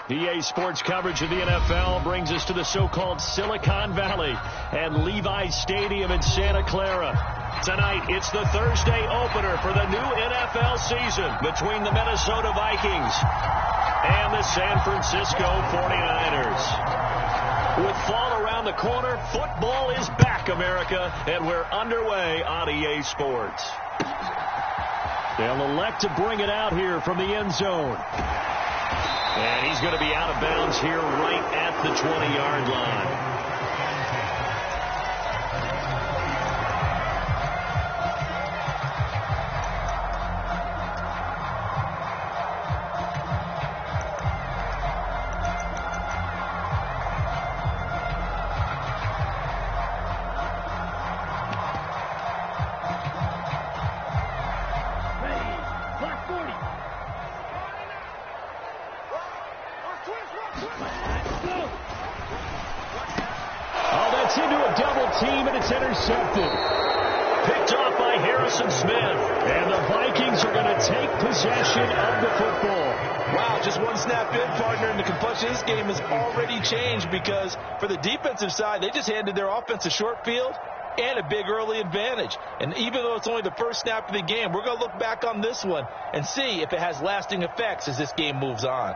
EA Sports coverage of the NFL brings us to the so-called Silicon Valley and Levi's Stadium in Santa Clara. Tonight, it's the Thursday opener for the new NFL season between the Minnesota Vikings and the San Francisco 49ers. With fall around the corner, football is back, America, and we're underway on EA Sports. They'll elect to bring it out here from the end zone. And he's going to be out of bounds here right at the 20-yard line. Because for the defensive side, they just handed their offense a short field and a big early advantage. And even though it's only the first snap of the game, we're going to look back on this one and see if it has lasting effects as this game moves on.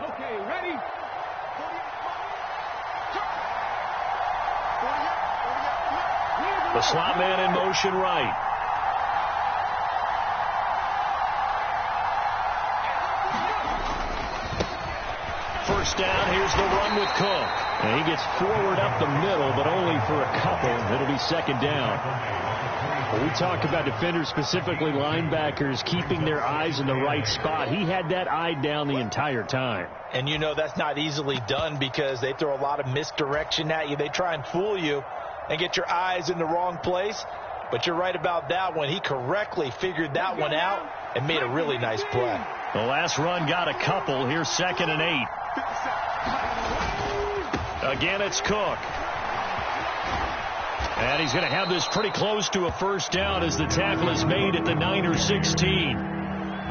Okay, ready? The slot man in motion right. First down, here's the run with Cook. And he gets forward up the middle, but only for a couple. It'll be second down. When we talk about defenders, specifically linebackers, keeping their eyes in the right spot, he had that eye down the entire time. And you know that's not easily done because they throw a lot of misdirection at you. They try and fool you and get your eyes in the wrong place. But you're right about that one. He correctly figured that one out and made a really nice play. The last run got a couple. Here's 2nd and 8. Again, it's Cook. And he's going to have this pretty close to a first down as the tackle is made at the Niners 16.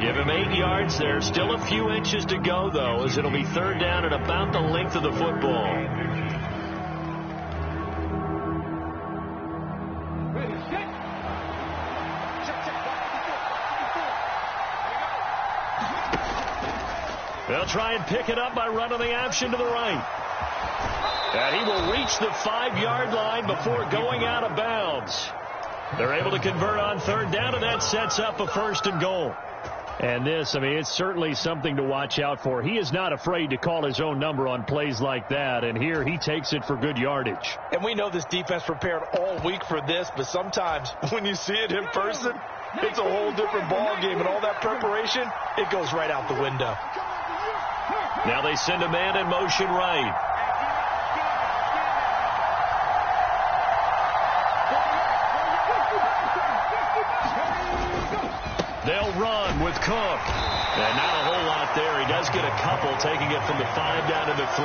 Give him 8 yards there. Still a few inches to go, though, as it'll be third down at about the length of the football. They'll try and pick it up by running the option to the right. And he will reach the 5-yard line before going out of bounds. They're able to convert on third down, and that sets up a 1st and goal. And this, I mean, it's certainly something to watch out for. He is not afraid to call his own number on plays like that, and here he takes it for good yardage. And we know this defense prepared all week for this, but sometimes when you see it in person, it's a whole different ball game, and all that preparation, it goes right out the window. Now they send a man in motion right. They'll run with Cook. And not a whole lot there. He does get a couple, taking it from the 5 down to the 3.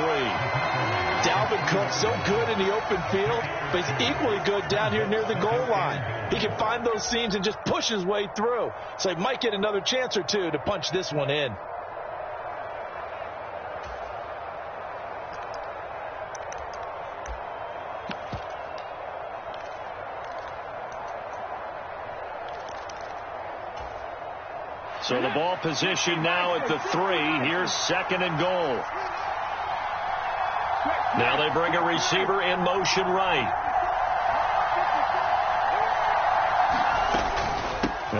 Dalvin Cook so good in the open field, but he's equally good down here near the goal line. He can find those seams and just push his way through. So he might get another chance or two to punch this one in. So the ball position now at the 3. Here's 2nd and goal. Now they bring a receiver in motion right.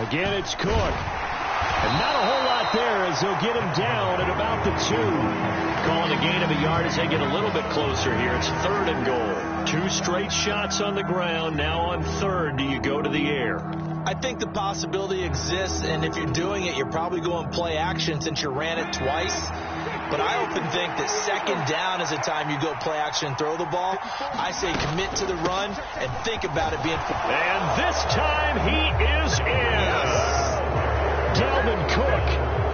Again, it's Cook. And not a whole lot there as they'll get him down at about the 2. Calling a gain of a yard as they get a little bit closer here. It's 3rd and goal. 2 straight shots on the ground. Now on 3rd, do you go to the air? I think the possibility exists, and if you're doing it, you're probably going play action since you ran it twice. But I often think that 2nd down is the time you go play action and throw the ball. I say commit to the run and think about it being... And this time he is in. Dalvin Cook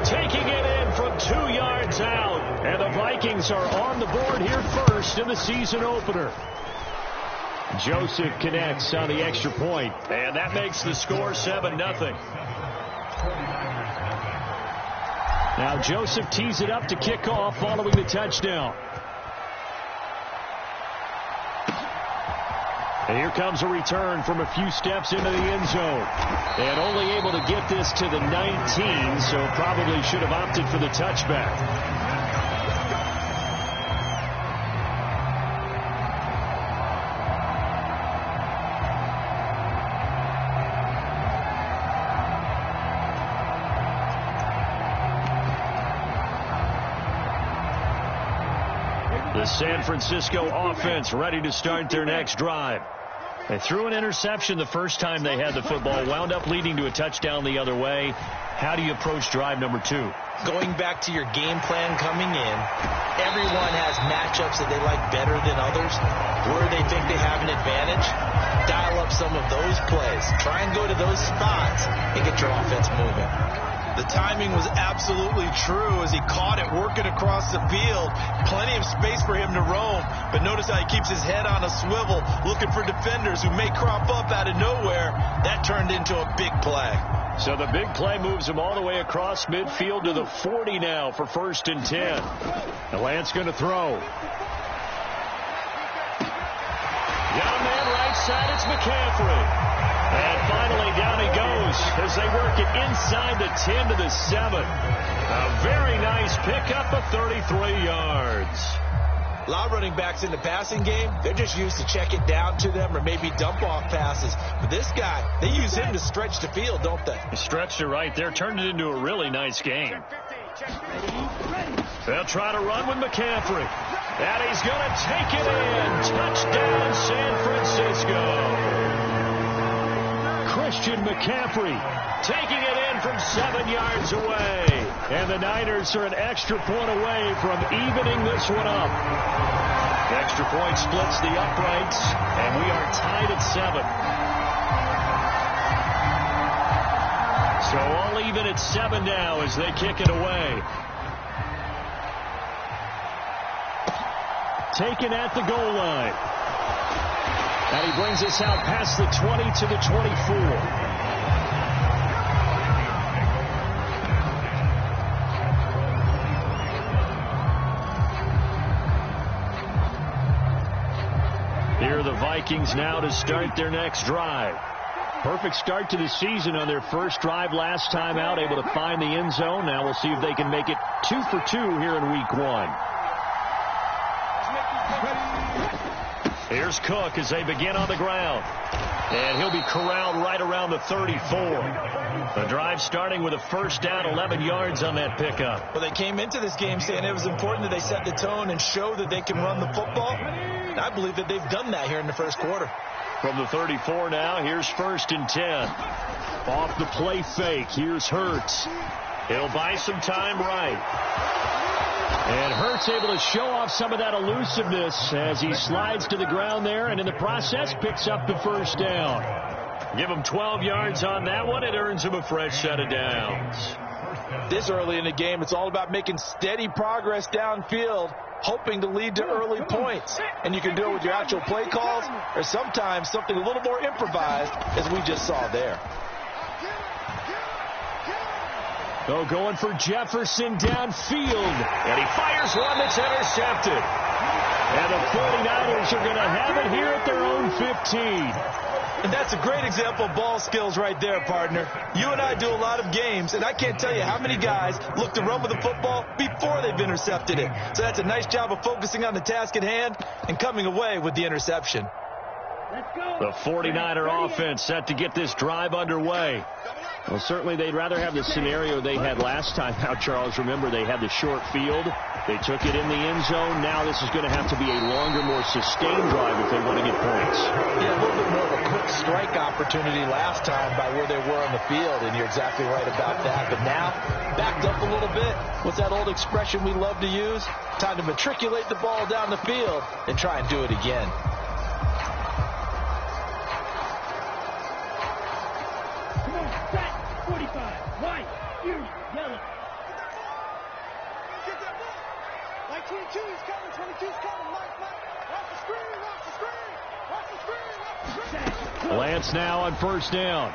taking it in from 2 yards out. And the Vikings are on the board here first in the season opener. Joseph connects on the extra point, and that makes the score 7-0. Now Joseph tees it up to kick off following the touchdown. And here comes a return from a few steps into the end zone. And only able to get this to the 19, so probably should have opted for the touchback. The San Francisco offense ready to start their next drive. They threw an interception the first time they had the football, wound up leading to a touchdown the other way. How do you approach drive number 2? Going back to your game plan coming in, everyone has matchups that they like better than others, where they think they have an advantage. Dial up some of those plays. Try and go to those spots and get your offense moving. The timing was absolutely true as he caught it working across the field. Plenty of space for him to roam. But notice how he keeps his head on a swivel looking for defenders who may crop up out of nowhere. That turned into a big play. So the big play moves him all the way across midfield to the 40 now for 1st and 10. And Lance going to throw. Got a man right side. It's McCaffrey. And finally, down he goes as they work it inside the 10 to the 7. A very nice pickup of 33 yards. A lot of running backs in the passing game, they're just used to check it down to them or maybe dump off passes. But this guy, they use him to stretch the field, don't they? He stretched it right there, turned it into a really nice game. They'll try to run with McCaffrey. And he's going to take it in. Touchdown, San Francisco. Christian McCaffrey taking it in from 7 yards away. And the Niners are an extra point away from evening this one up. The extra point splits the uprights, and we are tied at 7. So all even at 7 now as they kick it away. Taken at the goal line. And he brings us out past the 20 to the 24. Here are the Vikings now to start their next drive. Perfect start to the season on their first drive last time out, able to find the end zone. Now we'll see if they can make it 2 for 2 here in week 1. Here's Cook as they begin on the ground. And he'll be corralled right around the 34. The drive starting with a first down, 11 yards on that pickup. Well, they came into this game saying it was important that they set the tone and show that they can run the football. And I believe that they've done that here in the first quarter. From the 34 now, here's 1st and 10. Off the play fake, here's Hurts. He'll buy some time right. And Hurts able to show off some of that elusiveness as he slides to the ground there, and in the process picks up the first down. Give him 12 yards on that one. It earns him a fresh set of downs. This early in the game, it's all about making steady progress downfield, hoping to lead to early points. And you can do it with your actual play calls or sometimes something a little more improvised, as we just saw there. Oh, going for Jefferson downfield. And he fires one that's intercepted. And the 49ers are going to have it here at their own 15. And that's a great example of ball skills right there, partner. You and I do a lot of games, and I can't tell you how many guys look to run with the football before they've intercepted it. So that's a nice job of focusing on the task at hand and coming away with the interception. The 49er offense set to get this drive underway. Well, certainly they'd rather have the scenario they had last time out, Charles. Remember, they had the short field. They took it in the end zone. Now this is going to have to be a longer, more sustained drive if they want to get points. Yeah, a little bit more of a quick strike opportunity last time by where they were on the field, and you're exactly right about that. But now, backed up a little bit. What's that old expression we love to use? Time to matriculate the ball down the field and try and do it again. Lance now on first down.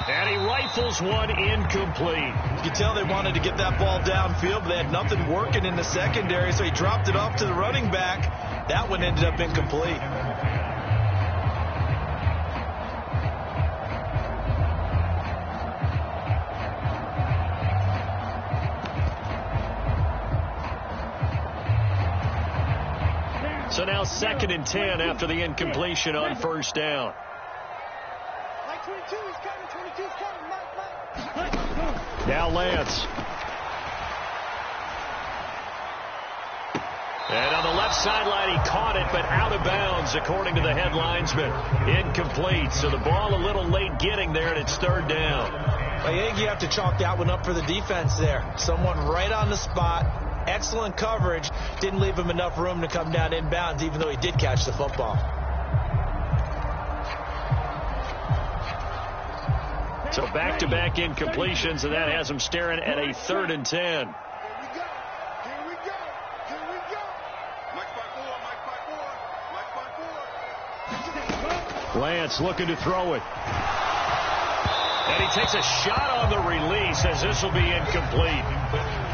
And he rifles one incomplete. You can tell they wanted to get that ball downfield, but they had nothing working in the secondary, so he dropped it off to the running back. That one ended up incomplete. So now 2nd and 10 after the incompletion on first down. Now Lance. And on the left sideline, he caught it, but out of bounds, according to the head linesman. Incomplete. So the ball a little late getting there, and it's 3rd down. I think you have to chalk that one up for the defense there. Someone right on the spot. Excellent coverage. Didn't leave him enough room to come down inbounds, even though he did catch the football. So back-to-back incompletions, and that has him staring at a 3rd and 10. Lance looking to throw it. And he takes a shot on the release as this will be incomplete.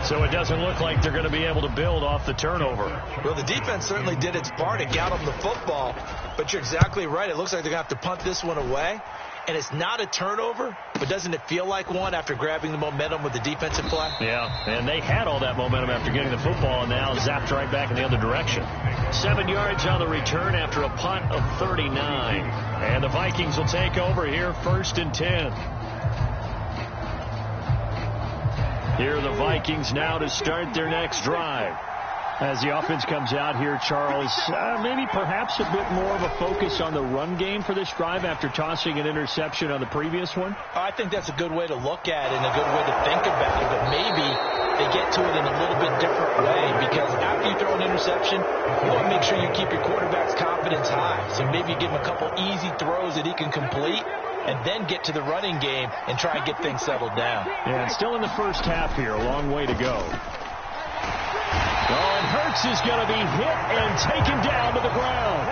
So it doesn't look like they're going to be able to build off the turnover. Well, the defense certainly did its part. It got them the football. But you're exactly right. It looks like they're going to have to punt this one away. And it's not a turnover, but doesn't it feel like one after grabbing the momentum with the defensive play? Yeah, and they had all that momentum after getting the football, and now zapped right back in the other direction. 7 yards on the return after a punt of 39. And the Vikings will take over here, 1st and 10. Here are the Vikings now to start their next drive. As the offense comes out here, Charles, maybe perhaps a bit more of a focus on the run game for this drive after tossing an interception on the previous one? I think that's a good way to look at it and a good way to think about it, but maybe they get to it in a little bit different way, because after you throw an interception, you want to make sure you keep your quarterback's confidence high. So maybe you give him a couple easy throws that he can complete, and then get to the running game and try and get things settled down. Yeah, and still in the first half here, a long way to go. Oh, and Hurts is going to be hit and taken down to the ground.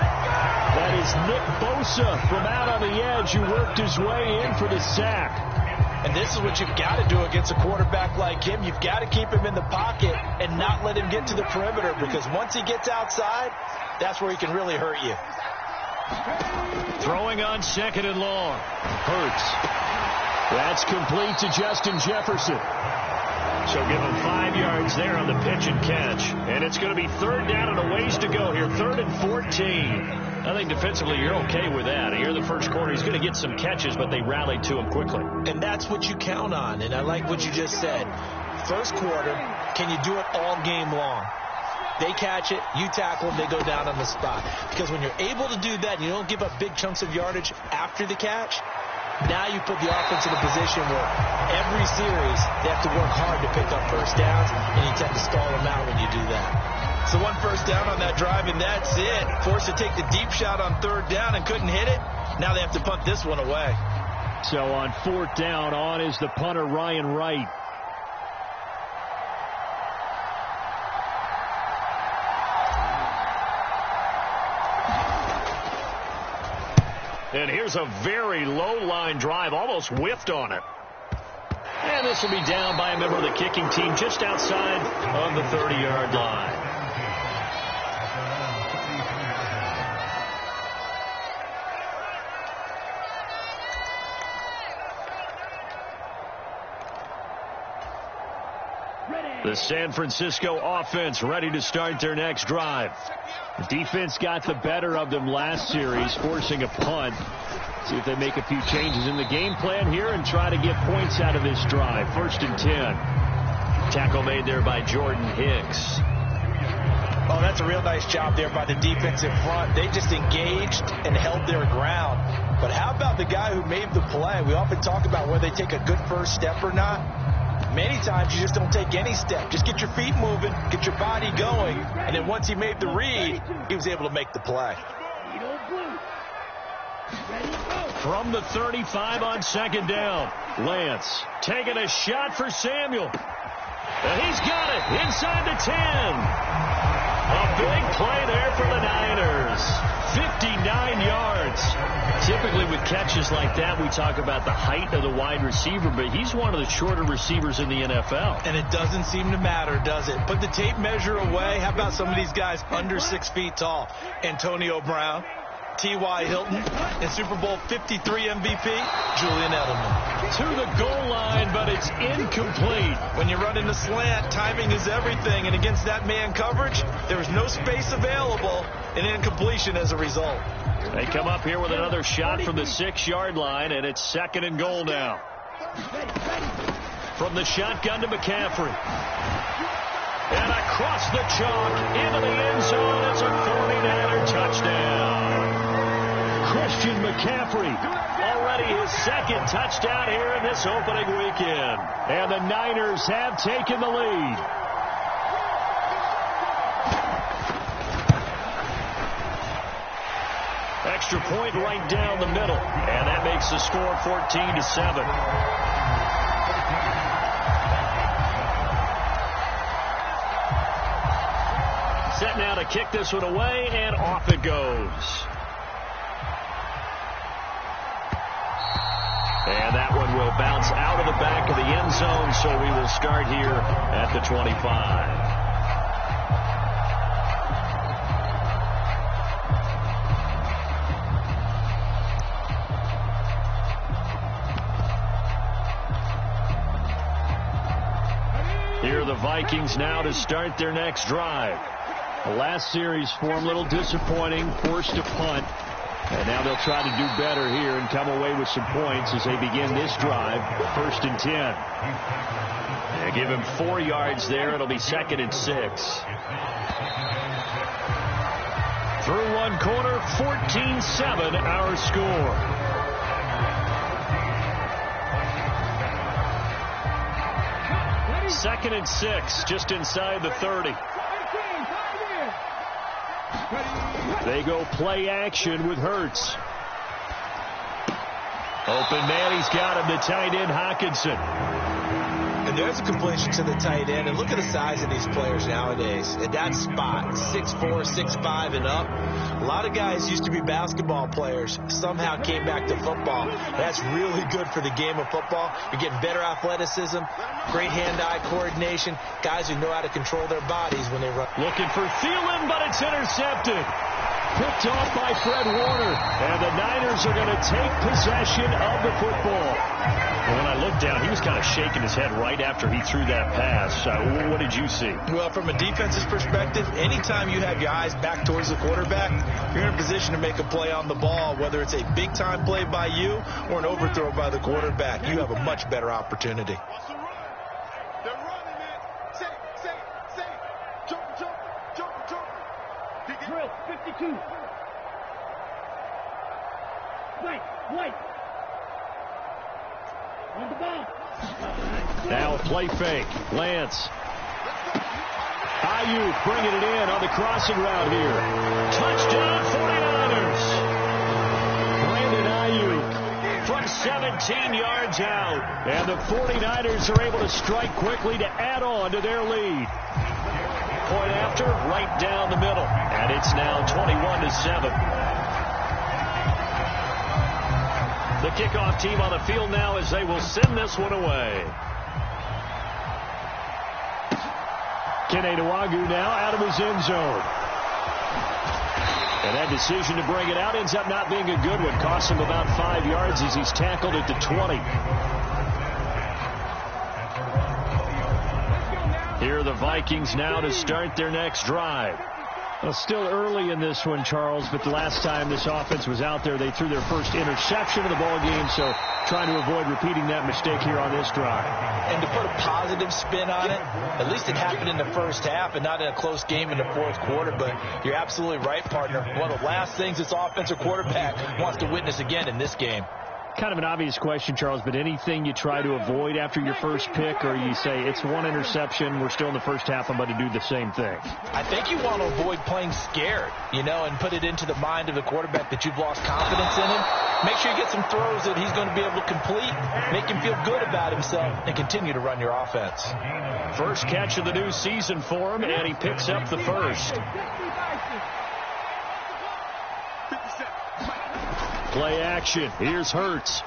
That is Nick Bosa from out on the edge who worked his way in for the sack. And this is what you've got to do against a quarterback like him. You've got to keep him in the pocket and not let him get to the perimeter, because once he gets outside, that's where he can really hurt you. Throwing on 2nd and long. Hurts. That's complete to Justin Jefferson. So give him 5 yards there on the pitch and catch. And it's going to be 3rd down and a ways to go here. 3rd and 14. I think defensively you're okay with that. Here in the first quarter, he's going to get some catches, but they rallied to him quickly. And that's what you count on. And I like what you just said. First quarter, can you do it all game long? They catch it, you tackle them, they go down on the spot. Because when you're able to do that, you don't give up big chunks of yardage after the catch. Now you put the offense in a position where every series they have to work hard to pick up first downs, and you tend to stall them out when you do that. So 1 first down on that drive, and that's it. Forced to take the deep shot on 3rd down and couldn't hit it. Now they have to punt this one away. So on 4th down, on is the punter, Ryan Wright. And here's a very low-line drive, almost whiffed on it. And this will be down by a member of the kicking team just outside of the 30-yard line. The San Francisco offense ready to start their next drive. The defense got the better of them last series, forcing a punt. See if they make a few changes in the game plan here and try to get points out of this drive. 1st and 10. Tackle made there by Jordan Hicks. Oh, that's a real nice job there by the defense in front. They just engaged and held their ground. But how about the guy who made the play? We often talk about whether they take a good first step or not. Many times you just don't take any step. Just get your feet moving, get your body going, and then once he made the read, he was able to make the play. From the 35 on 2nd down, Lance taking a shot for Samuel. And he's got it inside the 10. A big play there for the Niners. 59 yards. Typically with catches like that, we talk about the height of the wide receiver, but he's one of the shorter receivers in the NFL. And it doesn't seem to matter, does it? Put the tape measure away. How about some of these guys under 6 feet tall? Antonio Brown, T.Y. Hilton, and Super Bowl 53 MVP, Julian Edelman. To the goal line, but it's incomplete. When you run in the slant, timing is everything, and against that man coverage, there was no space available, and incompletion as a result. They come up here with another shot from the 6-yard line, and it's 2nd and goal now. From the shotgun to McCaffrey. And across the chalk into the end zone. It's a 49er touchdown. Christian McCaffrey, already his 2nd touchdown here in this opening weekend. And the Niners have taken the lead. Extra point right down the middle. And that makes the score 14-7. Set now to kick this one away, and off it goes. And that one will bounce out of the back of the end zone, so we will start here at the 25. Here are the Vikings now to start their next drive. The last series for them, a little disappointing, forced to punt. And now they'll try to do better here and come away with some points as they begin this drive, 1st and 10. They give him 4 yards there. It'll be 2nd and 6. Through one quarter, 14-7 our score. Second and 6, just inside the 30. They go play action with Hurts. Open man, he's got him, the tight end Hockenson. And there's a completion to the tight end. And look at the size of these players nowadays. At that spot, 6'4", 6'5", and up. A lot of guys used to be basketball players. Somehow came back to football. That's really good for the game of football. You're getting better athleticism, great hand-eye coordination, guys who know how to control their bodies when they run. Looking for Thielen, but it's intercepted. Picked off by Fred Warner. And the Niners are going to take possession of the football. And when I looked down, he was kind of shaking his head right after he threw that pass. What did you see? Well, from a defense's perspective, anytime you have your eyes back towards the quarterback, you're in a position to make a play on the ball, whether it's a big-time play by you or an overthrow by the quarterback. You have a much better opportunity. Drill 52. White. On the ball. Now a play fake. Lance. Ayuk bringing it in on the crossing route here. Touchdown 49ers. Brandon Ayuk from 17 yards out. And the 49ers are able to strike quickly to add on to their lead. Point after, right down the middle. And it's now 21-7. The kickoff team on the field now as they will send this one away. Kene Nwagu now out of his end zone. And that decision to bring it out ends up not being a good one. Costs him about 5 yards as he's tackled at the 20. Here are the Vikings now to start their next drive. Well, still early in this one, Charles, but the last time this offense was out there, they threw their first interception of the ball game, so trying to avoid repeating that mistake here on this drive. And to put a positive spin on it, at least it happened in the first half and not in a close game in the fourth quarter, but you're absolutely right, partner. One of the last things this offensive quarterback wants to witness again in this game. Kind of an obvious question, Charles, but anything you try to avoid after your first pick, or you say it's one interception, we're still in the first half, I'm going to do the same thing? I think you want to avoid playing scared, and put it into the mind of the quarterback that you've lost confidence in him. Make sure you get some throws that he's going to be able to complete, make him feel good about himself, and continue to run your offense. First catch of the new season for him, and he picks up the first. Play action. Here's Hurts.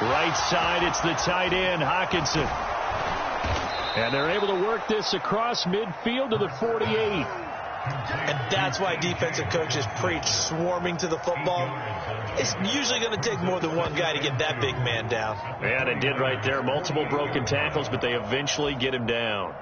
Right side, it's the tight end, Hockenson. And they're able to work this across midfield to the 48. And that's why defensive coaches preach swarming to the football. It's usually going to take more than one guy to get that big man down. And it did right there. Multiple broken tackles, but they eventually get him down.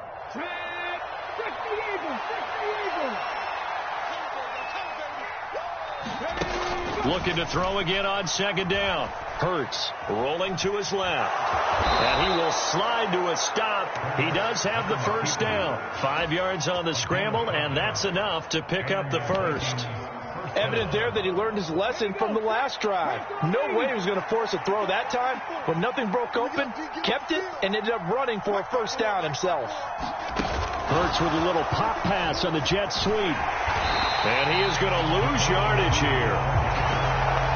Looking to throw again on second down. Hurts rolling to his left. And he will slide to a stop. He does have the first down. 5 yards on the scramble, and that's enough to pick up the first. Evident there that he learned his lesson from the last drive. No way he was going to force a throw that time. When nothing broke open, kept it, and ended up running for a first down himself. Hurts with a little pop pass on the jet sweep. And he is going to lose yardage here.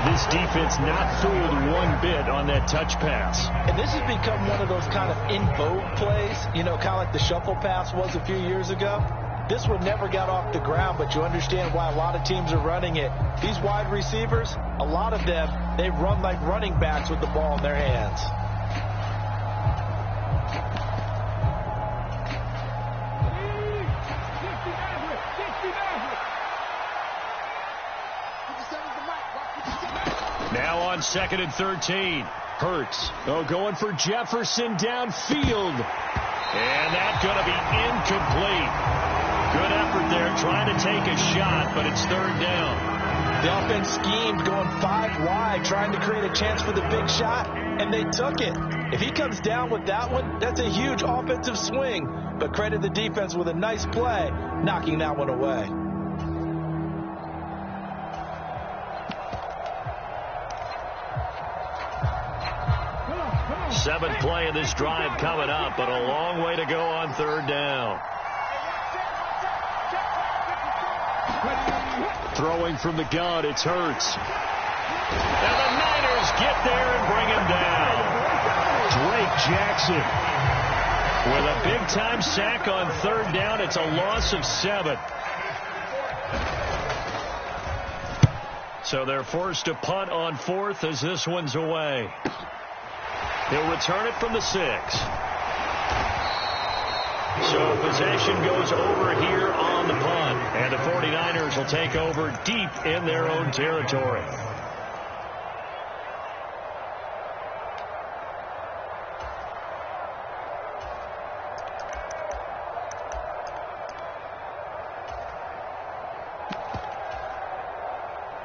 This defense not fooled one bit on that touch pass. And this has become one of those kind of in vogue plays, you know, kind of like the shuffle pass was a few years ago. This one never got off the ground, but you understand why a lot of teams are running it. These wide receivers, a lot of them, they run like running backs with the ball in their hands. Now on 2nd and 13. Hurts. Going for Jefferson downfield. And that's going to be incomplete. Good effort there trying to take a shot, but it's third down. The offense schemed going 5 wide, trying to create a chance for the big shot, and they took it. If he comes down with that one, that's a huge offensive swing. But credit the defense with a nice play, knocking that one away. Seventh play of this drive coming up, but a long way to go on third down. Throwing from the gun, it's Hurts. And the Niners get there and bring him down. Drake Jackson with a big-time sack on third down. It's a loss of 7. So they're forced to punt on 4th as this one's away. He'll return it from the 6. So possession goes over here on the punt. And the 49ers will take over deep in their own territory.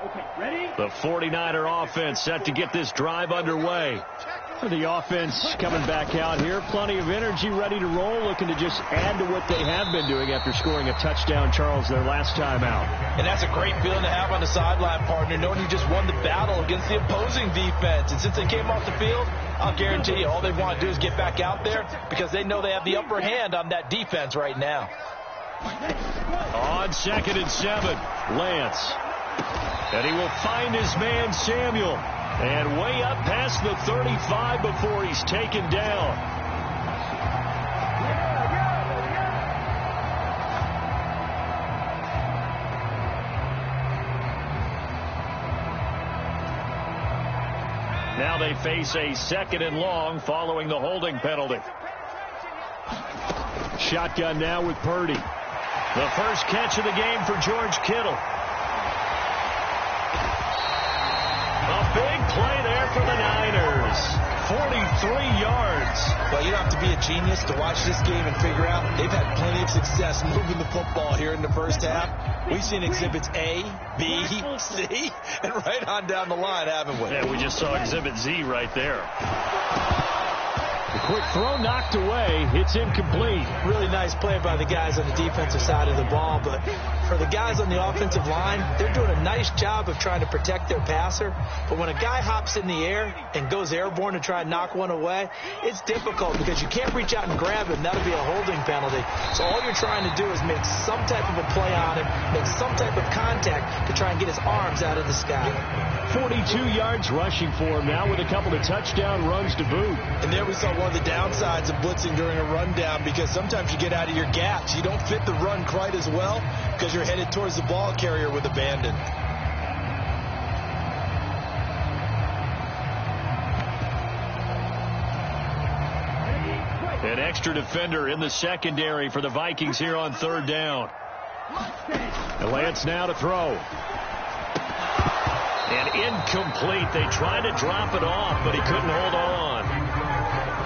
Okay, ready? The 49er offense set to get this drive underway. The offense coming back out here. Plenty of energy, ready to roll, looking to just add to what they have been doing after scoring a touchdown, Charles, their last time out. And that's a great feeling to have on the sideline, partner, knowing you just won the battle against the opposing defense. And since they came off the field, I'll guarantee you all they want to do is get back out there because they know they have the upper hand on that defense right now. On 2nd and 7, Lance. And he will find his man, Samuel. And way up past the 35 before he's taken down. Now they face a 2nd and long following the holding penalty. Shotgun now with Purdy. The first catch of the game for George Kittle. A big play there for the Niners. 43 yards. Well, you don't have to be a genius to watch this game and figure out they've had plenty of success moving the football here in the first half. We've seen exhibits A, B, C, and right on down the line, haven't we? Yeah, we just saw exhibit Z right there. The quick throw knocked away. It's incomplete. Really nice play by the guys on the defensive side of the ball, but for the guys on the offensive line, they're doing a nice job of trying to protect their passer. But when a guy hops in the air and goes airborne to try and knock one away, it's difficult because you can't reach out and grab him. That'll be a holding penalty. So all you're trying to do is make some type of a play on him, make some type of contact to try and get his arms out of the sky. 42 yards rushing for him now with a couple of touchdown runs to boot. And there we saw one of the downsides of blitzing during a rundown because sometimes you get out of your gaps. You don't fit the run quite as well because you're headed towards the ball carrier with abandon. An extra defender in the secondary for the Vikings here on third down. And Lance now to throw. And incomplete. They tried to drop it off, but he couldn't hold on.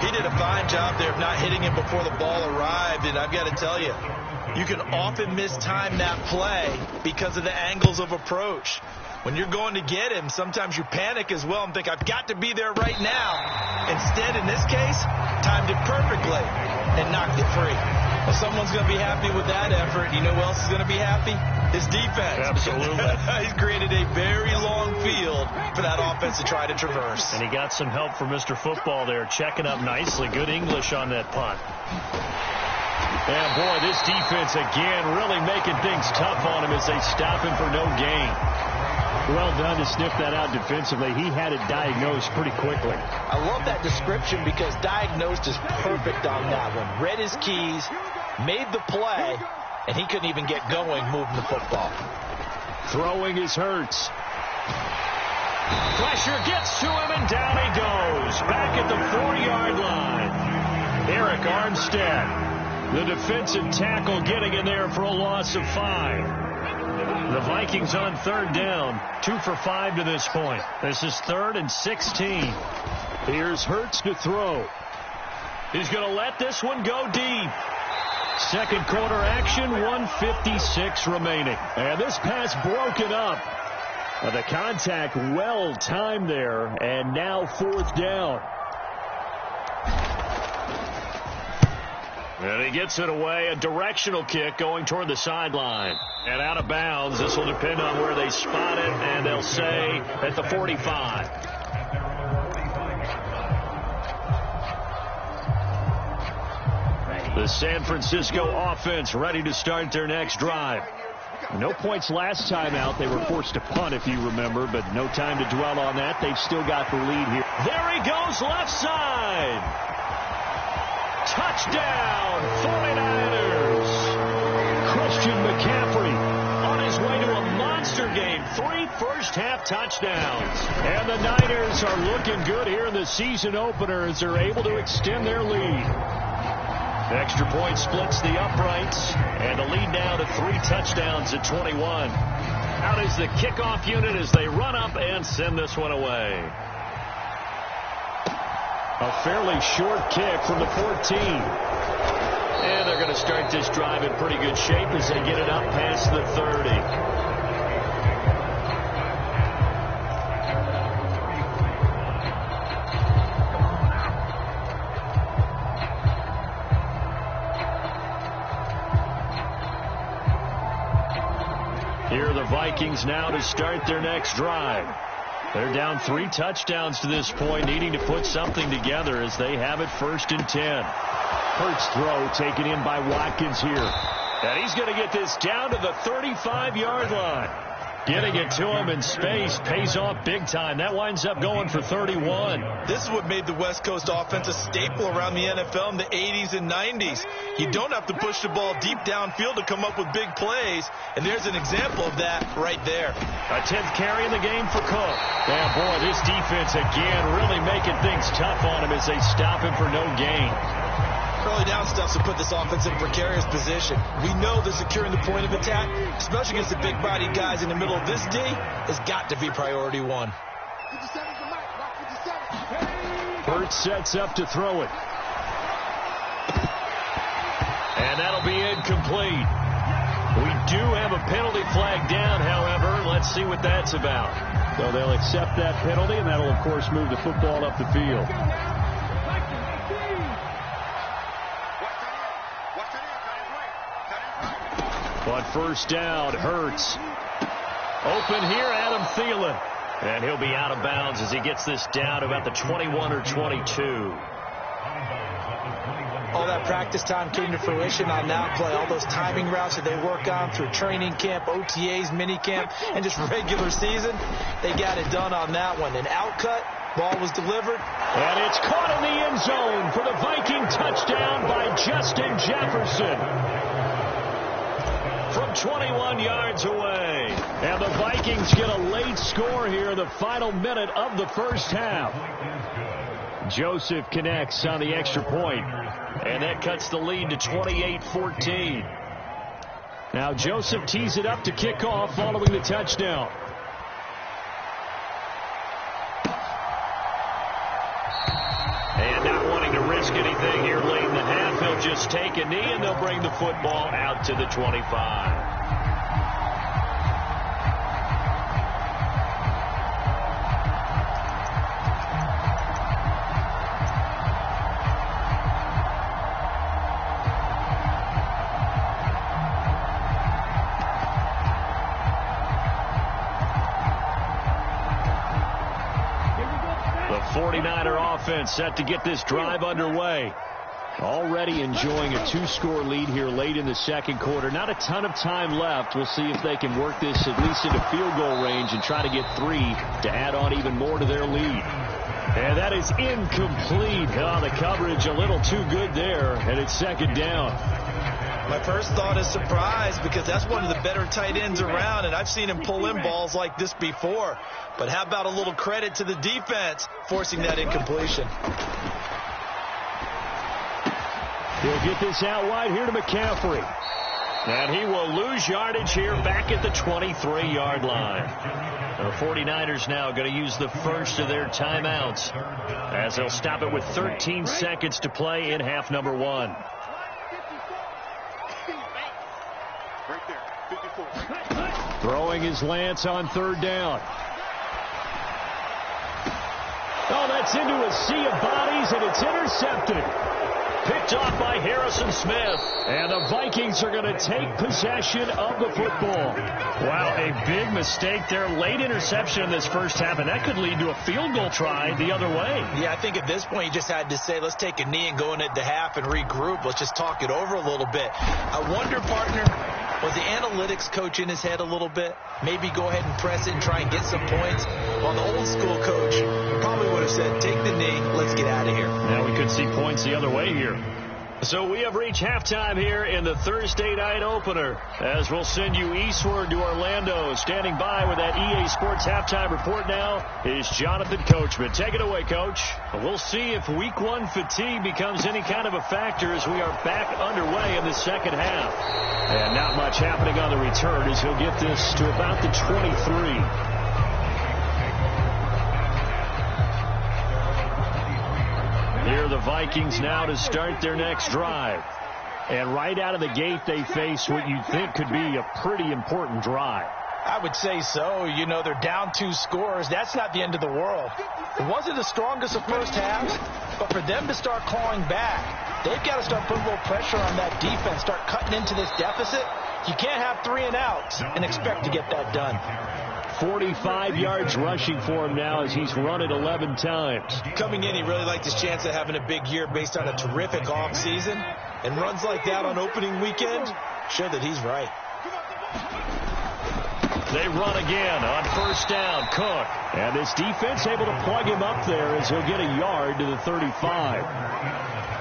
He did a fine job there of not hitting him before the ball arrived, and I've got to tell you, you can often mistime that play because of the angles of approach. When you're going to get him, sometimes you panic as well and think, I've got to be there right now. Instead, in this case, timed it perfectly and knocked it free. Well, someone's going to be happy with that effort. You know who else is going to be happy? His defense. Absolutely. He's created a very long field for that offense to try to traverse. And he got some help from Mr. Football there, checking up nicely. Good English on that punt. And, boy, this defense, again, really making things tough on him as they stop him for no gain. Well done to sniff that out defensively. He had it diagnosed pretty quickly. I love that description because diagnosed is perfect on that one. Read his keys, made the play, and he couldn't even get going moving the football. Throwing is Hurts. Pressure gets to him, and down he goes. Back at the 4-yard line. Eric Armstead, the defensive tackle, getting in there for a loss of 5. The Vikings on third down, 2 for 5 to this point. This is 3rd and 16. Here's Hurts to throw. He's going to let this one go deep. Second quarter action, 1:56 remaining. And this pass broken up. The contact well timed there, and now 4th down. And he gets it away, a directional kick going toward the sideline. And out of bounds, this will depend on where they spot it, and they'll say at the 45. The San Francisco offense ready to start their next drive. No points last time out. They were forced to punt, if you remember, but no time to dwell on that. They've still got the lead here. There he goes, left side. Touchdown, 49ers. Christian McCaffrey on his way to a monster game. 3 first-half touchdowns. And the Niners are looking good here in the season opener as they're able to extend their lead. Extra point splits the uprights, and the lead now to 3 touchdowns at 21. Out is the kickoff unit as they run up and send this one away. A fairly short kick from the 14. And they're going to start this drive in pretty good shape as they get it up past the 30. Here are the Vikings now to start their next drive. They're down 3 touchdowns to this point, needing to put something together as they have it 1st and 10. Hurts throw taken in by Watkins here. And he's going to get this down to the 35-yard line. Getting it to him in space pays off big time. That winds up going for 31. This is what made the West Coast offense a staple around the NFL in the 80s and 90s. You don't have to push the ball deep downfield to come up with big plays, and there's an example of that right there. A 10th carry in the game for Cook. Yeah, boy, this defense again really making things tough on him as they stop him for no gain. Early down stuff to put this offense in a precarious position. We know that securing the point of attack, especially against the big-bodied guys in the middle of this D, has got to be priority 1. Hurts sets up to throw it. And that'll be incomplete. We do have a penalty flag down, however. Let's see what that's about. So they'll accept that penalty, and that'll, of course, move the football up the field. On 1st down, Hurts. Open here, Adam Thielen. And he'll be out of bounds as he gets this down to about the 21 or 22. All that practice time came to fruition on that play. All those timing routes that they work on through training camp, OTAs, minicamp, and just regular season, they got it done on that one. An outcut, ball was delivered. And it's caught in the end zone for the Viking touchdown by Justin Jefferson. From 21 yards away. And the Vikings get a late score here in the final minute of the first half. Joseph connects on the extra point. And that cuts the lead to 28-14. Now Joseph tees it up to kick off following the touchdown. And not wanting to risk anything here late in the half, he'll just take a knee and they'll bring the football out to the 25. The 49er offense set to get this drive underway. Already enjoying a two-score lead here late in the second quarter. Not a ton of time left. We'll see if they can work this at least into field goal range and try to get 3 to add on even more to their lead. And that is incomplete. Oh, the coverage a little too good there, and it's second down. My first thought is surprise, because that's one of the better tight ends around, and I've seen him pull in balls like this before. But how about a little credit to the defense forcing that incompletion? He'll get this out wide here to McCaffrey. And he will lose yardage here back at the 23-yard line. The 49ers now going to use the first of their timeouts as they'll stop it with 13 seconds to play in half number 1. Throwing is Lance on third down. Oh, that's into a sea of bodies, and it's intercepted. Picked off by Harrison Smith. And the Vikings are going to take possession of the football. Wow, a big mistake there. Late interception in this first half, and that could lead to a field goal try the other way. Yeah, I think at this point you just had to say, let's take a knee and go into the half and regroup. Let's just talk it over a little bit. I wonder, partner, was the analytics coach in his head a little bit? Maybe go ahead and press it and try and get some points. Well, the old school coach probably would have said, take the knee, let's get out of here. Now we could see points the other way here. So we have reached halftime here in the Thursday night opener, as we'll send you eastward to Orlando. Standing by with that EA Sports halftime report now is Jonathan Coachman. Take it away, Coach. We'll see if week 1 fatigue becomes any kind of a factor as we are back underway in the second half. And not much happening on the return as he'll get this to about the 23. Here are the Vikings now to start their next drive. And right out of the gate, they face what you'd think could be a pretty important drive. I would say so. You know, they're down 2 scores. That's not the end of the world. It wasn't the strongest of first halves, but for them to start clawing back, they've got to start putting a little pressure on that defense, start cutting into this deficit. You can't have 3 and outs and expect to get that done. 45 yards rushing for him now as he's run it 11 times. Coming in, he really liked his chance of having a big year based on a terrific offseason. And runs like that on opening weekend show that he's right. They run again on first down. Cook. And this defense able to plug him up there as he'll get a yard to the 35.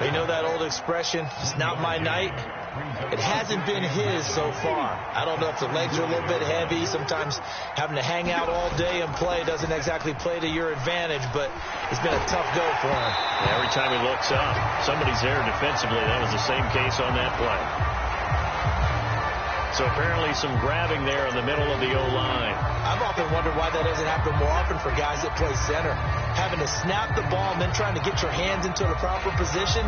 They know that old expression, it's not my night. It hasn't been his so far. I don't know if the legs are a little bit heavy. Sometimes having to hang out all day and play doesn't exactly play to your advantage, but it's been a tough go for him. Yeah, every time he looks up, somebody's there defensively. That was the same case on that play. So apparently some grabbing there in the middle of the O-line. I've often wondered why that doesn't happen more often for guys that play center. Having to snap the ball and then trying to get your hands into the proper position,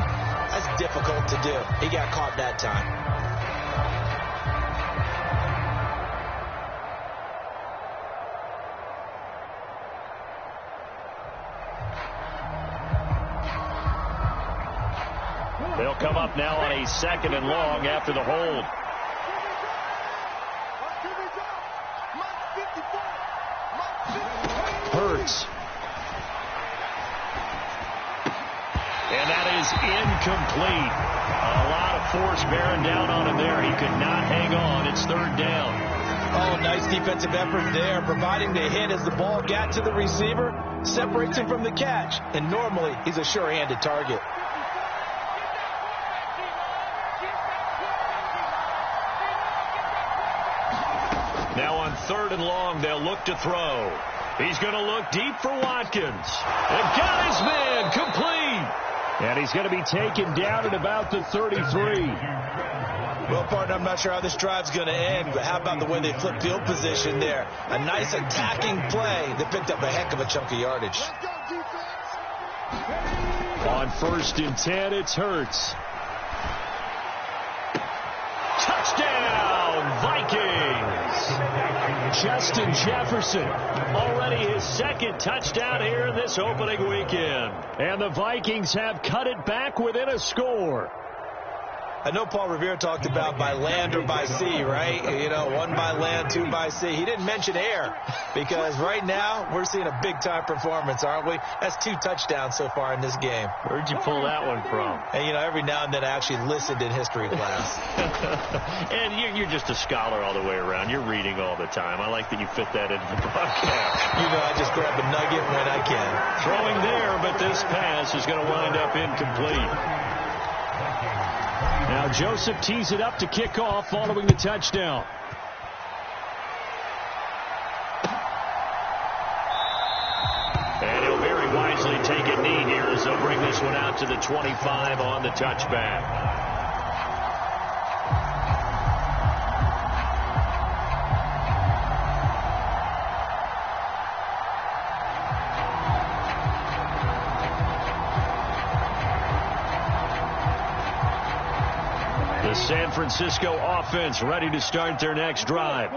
that's difficult to do. He got caught that time. They'll come up now on a 2nd and long after the hold. Hurts. And that is incomplete. A lot of force bearing down on him there. He could not hang on. It's 3rd down. Oh, nice defensive effort there, providing the hit as the ball got to the receiver, separates him from the catch, and normally he's a sure-handed target. Now on 3rd and long, they'll look to throw. He's going to look deep for Watkins. And got his man complete. And he's going to be taken down at about the 33. Well, partner, I'm not sure how this drive's going to end, but how about the way they flip field position there? A nice attacking play that picked up a heck of a chunk of yardage. On 1st and 10, it's Hurts. Touchdown, Vikings! Justin Jefferson, already his 2nd touchdown here in this opening weekend. And the Vikings have cut it back within a score. I know Paul Revere talked about by land or by sea, right? You know, 1 by land, 2 by sea. He didn't mention air because right now we're seeing a big-time performance, aren't we? That's 2 touchdowns so far in this game. Where'd you pull that one from? And, you know, every now and then I actually listened in history class. And you're just a scholar all the way around. You're reading all the time. I like that you fit that into the broadcast. You know, I just grab a nugget when I can. Throwing there, but this pass is going to wind up incomplete. Now Joseph tees it up to kick off following the touchdown. And he'll very wisely take a knee here as they'll bring this one out to the 25 on the touchback. San Francisco offense ready to start their next drive.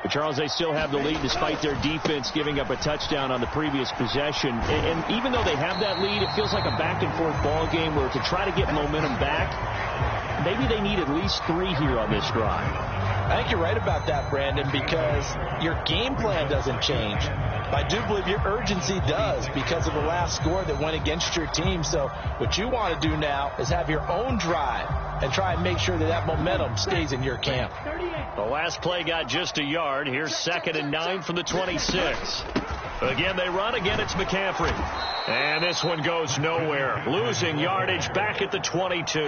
But Charles, they still have the lead despite their defense giving up a touchdown on the previous possession. And even though they have that lead, it feels like a back-and-forth ball game where to try to get momentum back, maybe they need at least 3 here on this drive. I think you're right about that, Brandon, because your game plan doesn't change. I do believe your urgency does because of the last score that went against your team. So what you want to do now is have your own drive and try and make sure that that momentum stays in your camp. The last play got just a yard. Here's 2nd and 9 from the 26. Again, they run. Again, it's McCaffrey. And this one goes nowhere. Losing yardage back at the 22.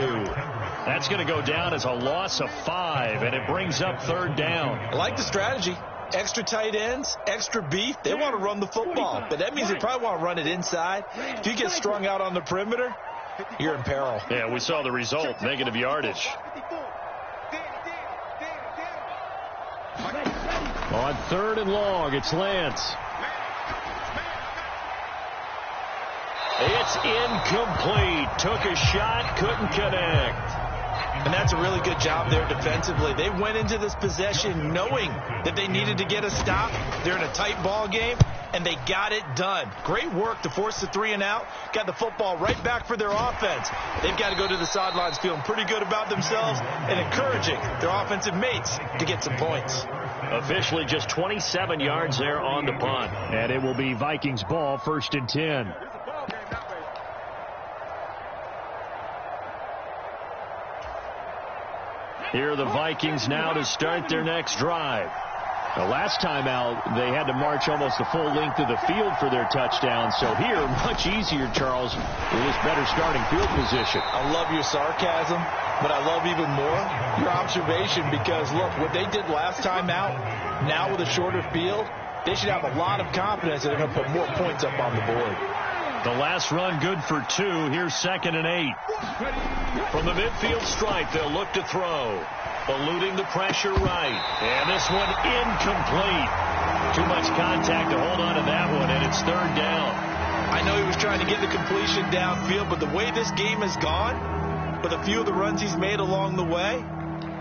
That's going to go down as a loss of 5, and it brings up 3rd down. I like the strategy. Extra tight ends, extra beef. They want to run the football, but that means they probably want to run it inside. If you get strung out on the perimeter, you're in peril. Yeah, we saw the result, negative yardage. On 3rd and long, it's Lance. It's incomplete. Took a shot, couldn't connect. And that's a really good job there defensively. They went into this possession knowing that they needed to get a stop. They're in a tight ball game, and they got it done. Great work to force the 3 and out. Got the football right back for their offense. They've got to go to the sidelines feeling pretty good about themselves and encouraging their offensive mates to get some points. Officially just 27 yards there on the punt. And it will be Vikings ball, 1st and 10. Here are the Vikings now to start their next drive. The last time out, they had to march almost the full length of the field for their touchdown. So here, much easier, Charles, with this better starting field position. I love your sarcasm, but I love even more your observation because, look, what they did last time out, now with a shorter field, they should have a lot of confidence that they're going to put more points up on the board. The last run good for 2. Here's 2nd and 8. From the midfield stripe, they'll look to throw. Eluding the pressure right. And this one incomplete. Too much contact to hold on to that one, and it's 3rd down. I know he was trying to get the completion downfield, but the way this game has gone, with a few of the runs he's made along the way,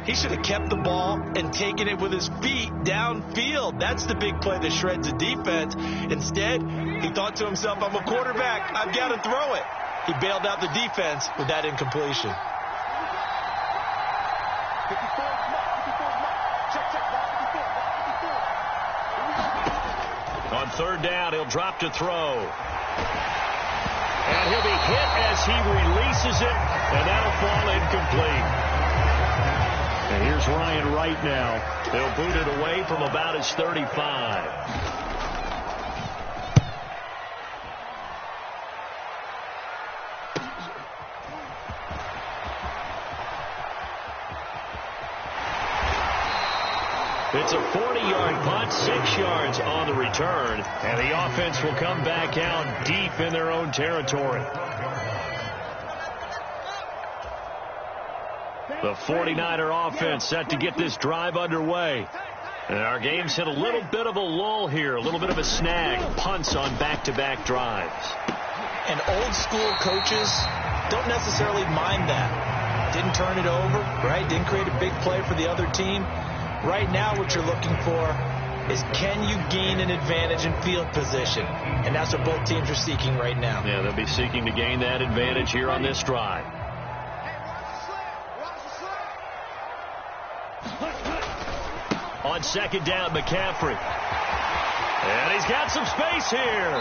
he should have kept the ball and taken it with his feet downfield. That's the big play that shreds the defense. Instead, he thought to himself, I'm a quarterback. I've got to throw it. He bailed out the defense with that incompletion. On 3rd down, he'll drop to throw. And he'll be hit as he releases it, and that'll fall incomplete. And here's Ryan Wright now. They'll boot it away from about his 35. It's a 40-yard punt, 6 yards on the return, and the offense will come back out deep in their own territory. The 49er offense set to get this drive underway. And our game's hit a little bit of a lull here, a little bit of a snag. Punts on back-to-back drives. And old school coaches don't necessarily mind that. Didn't turn it over, right? Didn't create a big play for the other team. Right now what you're looking for is, can you gain an advantage in field position? And that's what both teams are seeking right now. Yeah, they'll be seeking to gain that advantage here on this drive. On second down, McCaffrey. And he's got some space here.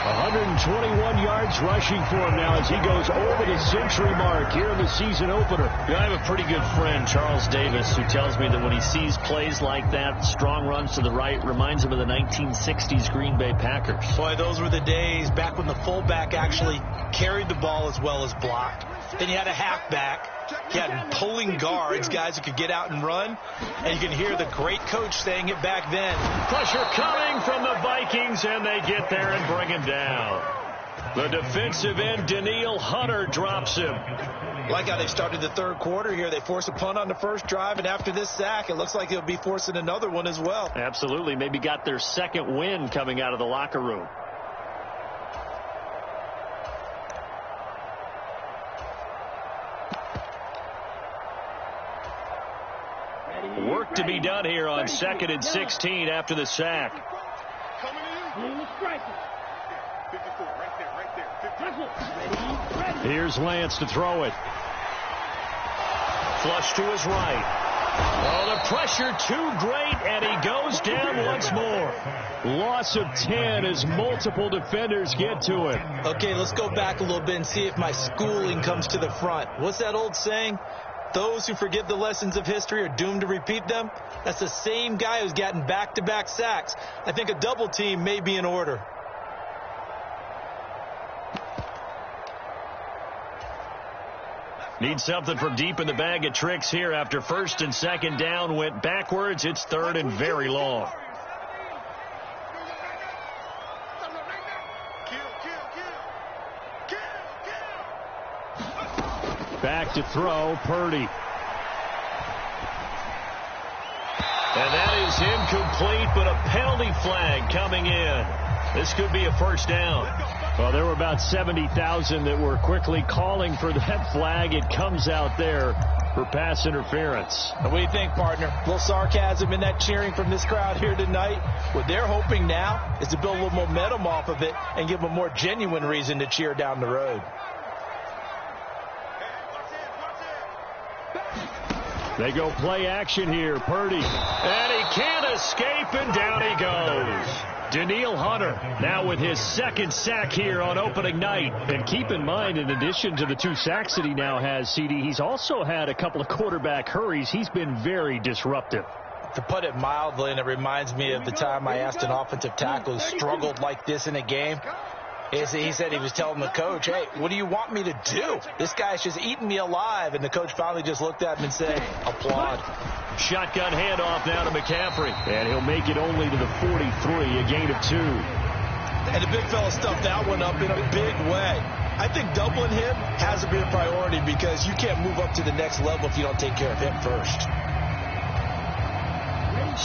121 yards rushing for him now as he goes over the century mark here in the season opener. I have a pretty good friend, Charles Davis, who tells me that when he sees plays like that, strong runs to the right, reminds him of the 1960s Green Bay Packers. Boy, those were the days back when the fullback actually carried the ball as well as blocked. Then you had a halfback. You had pulling guards, guys who could get out and run. And you can hear the great coach saying it back then. Pressure coming from the Vikings, and they get there and bring him down. The defensive end, Danielle Hunter, drops him. Like how they started the third quarter here. They force a punt on the first drive, and after this sack, it looks like they'll be forcing another one as well. Absolutely. Maybe got their second win coming out of the locker room. Work to be done here on 2nd and 16 after the sack. Here's Lance to throw it. Flush to his right. Oh, the pressure too great, and he goes down once more. Loss of 10 as multiple defenders get to him. Okay, let's go back a little bit and see if my schooling comes to the front. What's that old saying? Those who forget the lessons of history are doomed to repeat them. That's the same guy who's gotten back-to-back sacks. I think a double team may be in order. Need something from deep in the bag of tricks here after first and second down went backwards. It's third and very long. Back to throw, Purdy. And that is incomplete, but a penalty flag coming in. This could be a first down. Well, there were about 70,000 that were quickly calling for that flag. It comes out there for pass interference. What do you think, partner? A little sarcasm in that cheering from this crowd here tonight. What they're hoping now is to build a little momentum off of it and give them a more genuine reason to cheer down the road. They go play action here. Purdy. And he can't escape, and down he goes. Danielle Hunter now with his second sack here on opening night. And keep in mind, in addition to the 2 sacks that he now has, CD, he's also had a couple of quarterback hurries. He's been very disruptive. To put it mildly, and it reminds me of the time I asked an offensive tackle who struggled like this in a game. He said he was telling the coach, hey, what do you want me to do? This guy's just eating me alive. And the coach finally just looked at him and said, applaud. Shotgun handoff now to McCaffrey. And he'll make it only to the 43, a gain of 2. And the big fella stuffed that one up in a big way. I think doubling him has to be a priority because you can't move up to the next level if you don't take care of him first.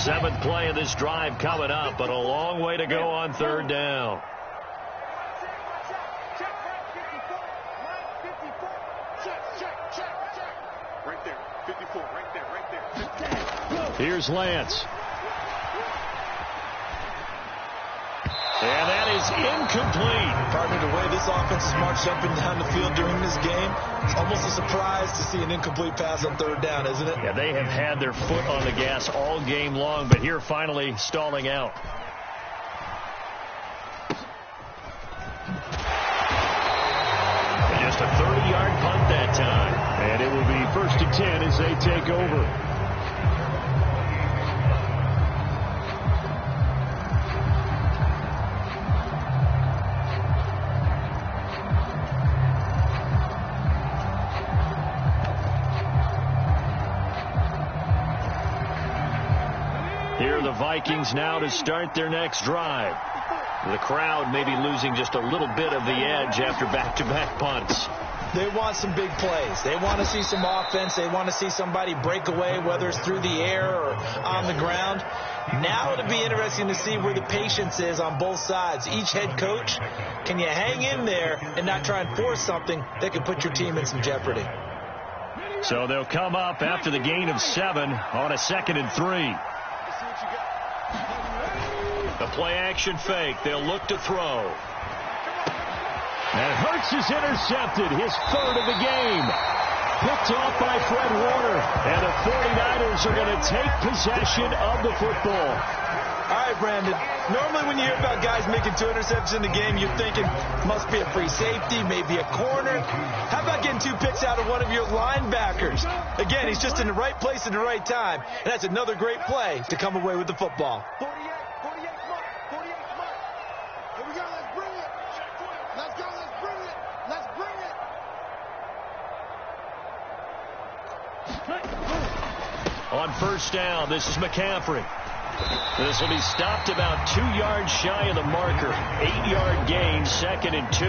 7th play of this drive coming up, but a long way to go on third down. Here's Lance. And that is incomplete. Partner, the way this offense has marched up and down the field during this game, it's almost a surprise to see an incomplete pass on third down, isn't it? Yeah, they have had their foot on the gas all game long, but here finally stalling out. And just a 30-yard punt that time. And it will be 1st and 10 as they take over. Here are the Vikings now to start their next drive. The crowd maybe losing just a little bit of the edge after back-to-back punts. They want some big plays. They want to see some offense. They want to see somebody break away, whether it's through the air or on the ground. Now it'll be interesting to see where the patience is on both sides. Each head coach, can you hang in there and not try and force something that could put your team in some jeopardy? So they'll come up after the gain of 7 on a 2nd and 3. The play-action fake. They'll look to throw. And Hurts is intercepted, his 3rd of the game. Picked off by Fred Warner. And the 49ers are going to take possession of the football. All right, Brandon. Normally when you hear about guys making 2 interceptions in the game, you're thinking must be a free safety, maybe a corner. How about getting 2 picks out of one of your linebackers? Again, he's just in the right place at the right time. And that's another great play to come away with the football. 48, come on. Here we go, let's bring it. Let's go, let's bring it. Let's bring it. On 1st down, this is McCaffrey. This will be stopped about 2 yards shy of the marker. 8-yard gain, 2nd and 2.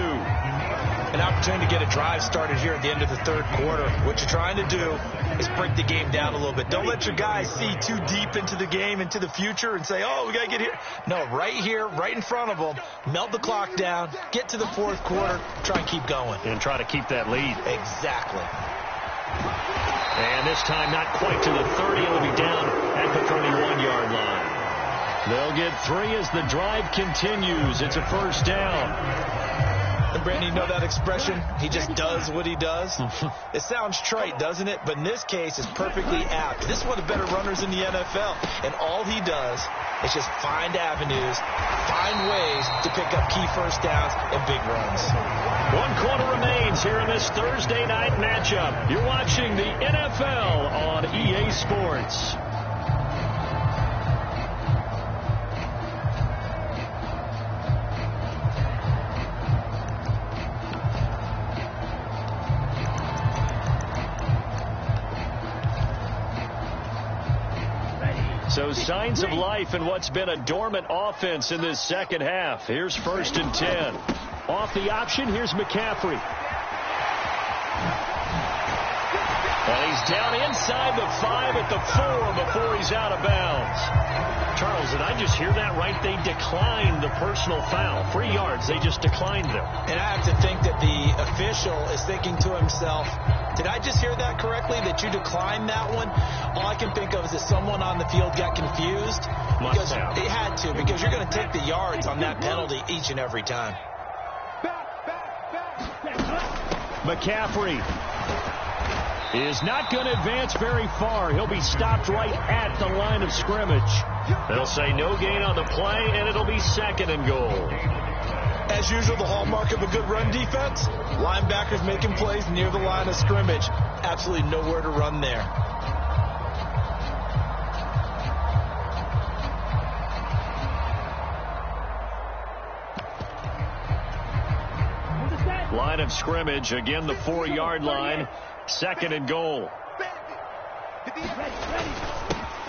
An opportunity to get a drive started here at the end of the 3rd quarter. What you're trying to do is break the game down a little bit. Don't let your guys see too deep into the game, into the future, and say, oh, we got to get here. No, right here, right in front of them, melt the clock down, get to the 4th quarter, try and keep going. And try to keep that lead. Exactly. And this time not quite to the 30. It'll be down at the 31-yard line. They'll get 3 as the drive continues. It's a 1st down. And Brandon, you know that expression? He just does what he does. It sounds trite, doesn't it? But in this case, it's perfectly apt. This is one of the better runners in the NFL. And all he does is just find avenues, find ways to pick up key 1st downs and big runs. 1 quarter remains here in this Thursday night matchup. You're watching the NFL on EA Sports. So signs of life in what's been a dormant offense in this 2nd half. Here's 1st and 10. Off the option, here's McCaffrey. And he's down inside the 5 at the 4 before he's out of bounds. Charles, did I just hear that right? They declined the personal foul. 3 yards, they just declined them. And I have to think that the official is thinking to himself, did I just hear that correctly, that you declined that one? All I can think of is that someone on the field got confused. Because they had to, because you're going to take the yards on that penalty each and every time. McCaffrey is not going to advance very far. He'll be stopped right at the line of scrimmage. They'll say no gain on the play, and it'll be 2nd and goal. As usual, the hallmark of a good run defense, linebackers making plays near the line of scrimmage. Absolutely nowhere to run there. Line of scrimmage, again the 4-yard line. 2nd and goal.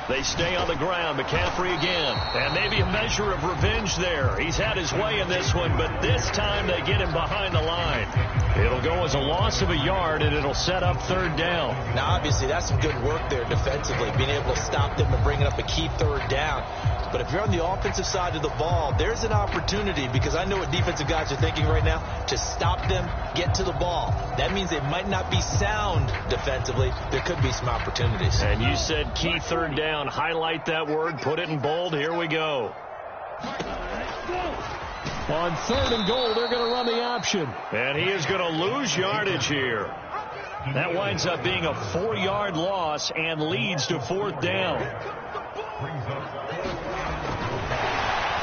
They stay on the ground. McCaffrey again. And maybe a measure of revenge there. He's had his way in this one, but this time they get him behind the line. It'll go as a loss of a yard, and it'll set up 3rd down. Now, obviously, that's some good work there defensively, being able to stop them and bringing up a key 3rd down. But if you're on the offensive side of the ball, there's an opportunity, because I know what defensive guys are thinking right now, to stop them, get to the ball. That means they might not be sound defensively. There could be some opportunities. And you said key 3rd down. Highlight that word. Put it in bold. Here we go. On 3rd and goal, they're going to run the option. And he is going to lose yardage here. That winds up being a 4-yard loss and leads to 4th down.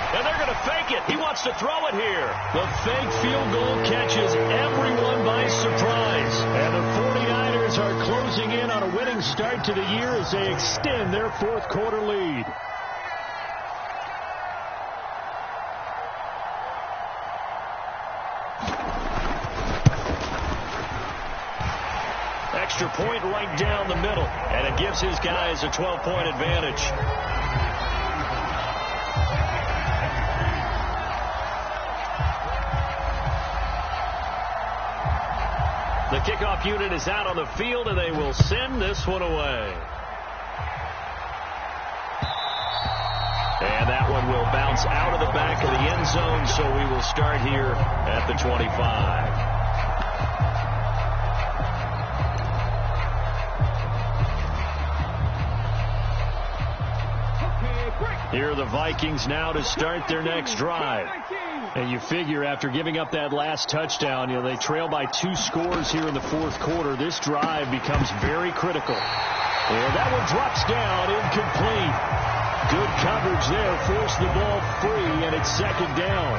And they're going to fake it. He wants to throw it here. The fake field goal catches everyone by surprise. And the 49ers are closing in on a winning start to the year as they extend their 4th quarter lead. Extra point right down the middle, and it gives his guys a 12-point advantage. The Kickoff unit is out on the field, and they will send this one away. And that one will bounce out of the back of the end zone, so we will start here at the 25. Here are the Vikings now to start their next drive. And you figure after giving up that last touchdown, they trail by 2 scores here in the fourth quarter. This drive becomes very critical. And that one drops down, incomplete. Good coverage there, forced the ball free, and it's second down.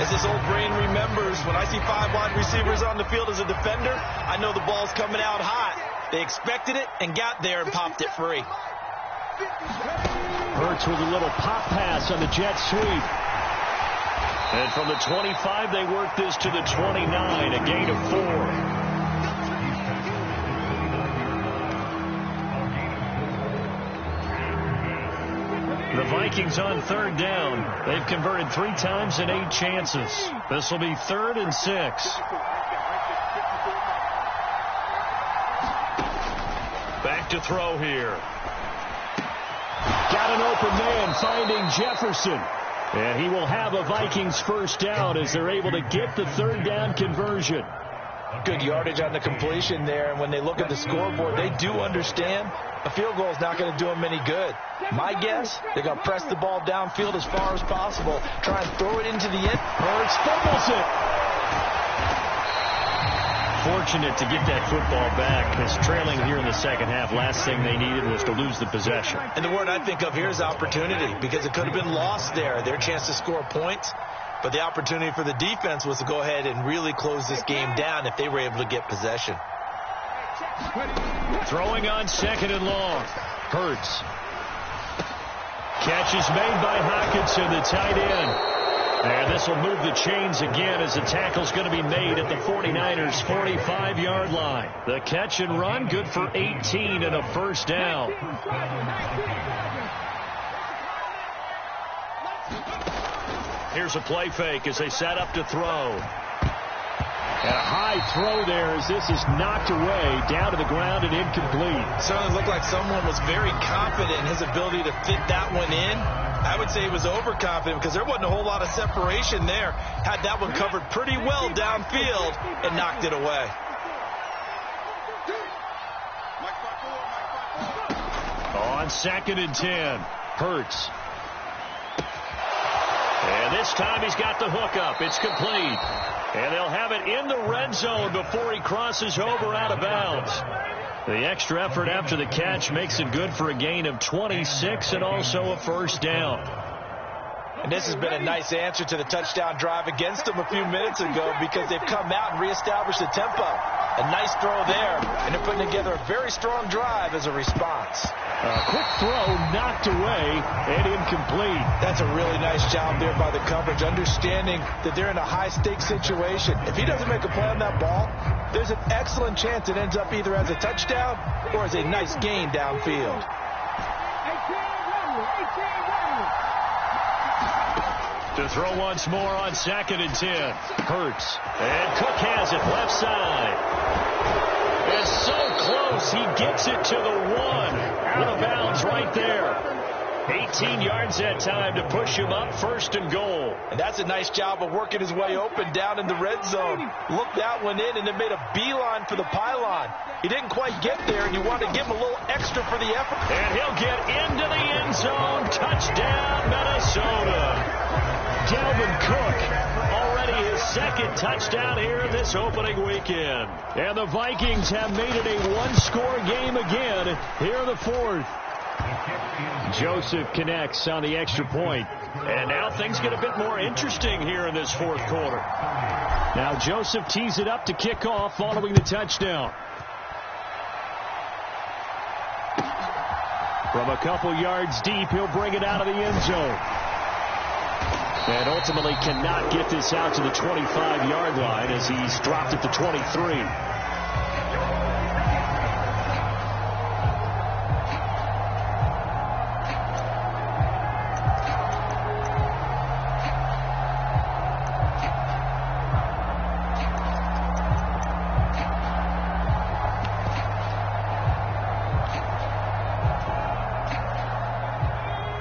As this old brain remembers, when I see 5 wide receivers on the field as a defender, I know the ball's coming out hot. They expected it and got there and popped it free. Hurts with a little pop pass on the jet sweep. And from the 25, they work this to the 29, a gain of 4. The Vikings on third down. They've converted 3 times in 8 chances. This will be 3rd and 6. Back to throw here. Got an open man finding Jefferson. And he will have a Vikings first down as they're able to get the 3rd down conversion. Good yardage on the completion there. And when they look at the scoreboard, they do understand a field goal is not going to do them any good. My guess, they're going to press the ball downfield as far as possible. Try and throw it into the end. Hurts fumbles it. Fortunate to get that football back, because trailing here in the second half, last thing they needed was to lose the possession. And the word I think of here is opportunity, because it could have been lost there. Their chance to score points. But the opportunity for the defense was to go ahead and really close this game down if they were able to get possession. Throwing on 2nd and long. Hurts. Catch is made by Hockenson, the tight end. And this will move the chains again as the tackle's going to be made at the 49ers' 45-yard line. The catch and run, good for 18 and a first down. Here's a play fake as they set up to throw. And a high throw there as this is knocked away, down to the ground and incomplete. Certainly looked like someone was very confident in his ability to fit that one in. I would say he was overconfident because there wasn't a whole lot of separation there. Had that one covered pretty well downfield and knocked it away. On 2nd and 10, Hurts. And this time he's got the hook up. It's complete. And they'll have it in the red zone before he crosses over out of bounds. The extra effort after the catch makes it good for a gain of 26 and also a first down. And this has been a nice answer to the touchdown drive against them a few minutes ago because they've come out and reestablished the tempo. A nice throw there, and they're putting together a very strong drive as a response. A quick throw knocked away and incomplete. That's a really nice job there by the coverage, understanding that they're in a high-stakes situation. If he doesn't make a play on that ball, there's an excellent chance it ends up either as a touchdown or as a nice gain downfield. To throw once more on 2nd and 10. Hurts. And Cook has it left side. It's so close. He gets it to the 1. Out of bounds right there. 18 yards that time to push him up 1st and goal. And that's a nice job of working his way open down in the red zone. Looked that one in and then made a beeline for the pylon. He didn't quite get there, and you want to give him a little extra for the effort. And he'll get into the end zone. Touchdown, Minnesota. Dalvin Cook, already his 2nd touchdown here in this opening weekend. And the Vikings have made it a 1-score game again here in the 4th. Joseph connects on the extra point. And now things get a bit more interesting here in this 4th quarter. Now Joseph tees it up to kick off following the touchdown. From a couple yards deep, he'll bring it out of the end zone. And ultimately cannot get this out to the 25-yard line as he's dropped at the 23.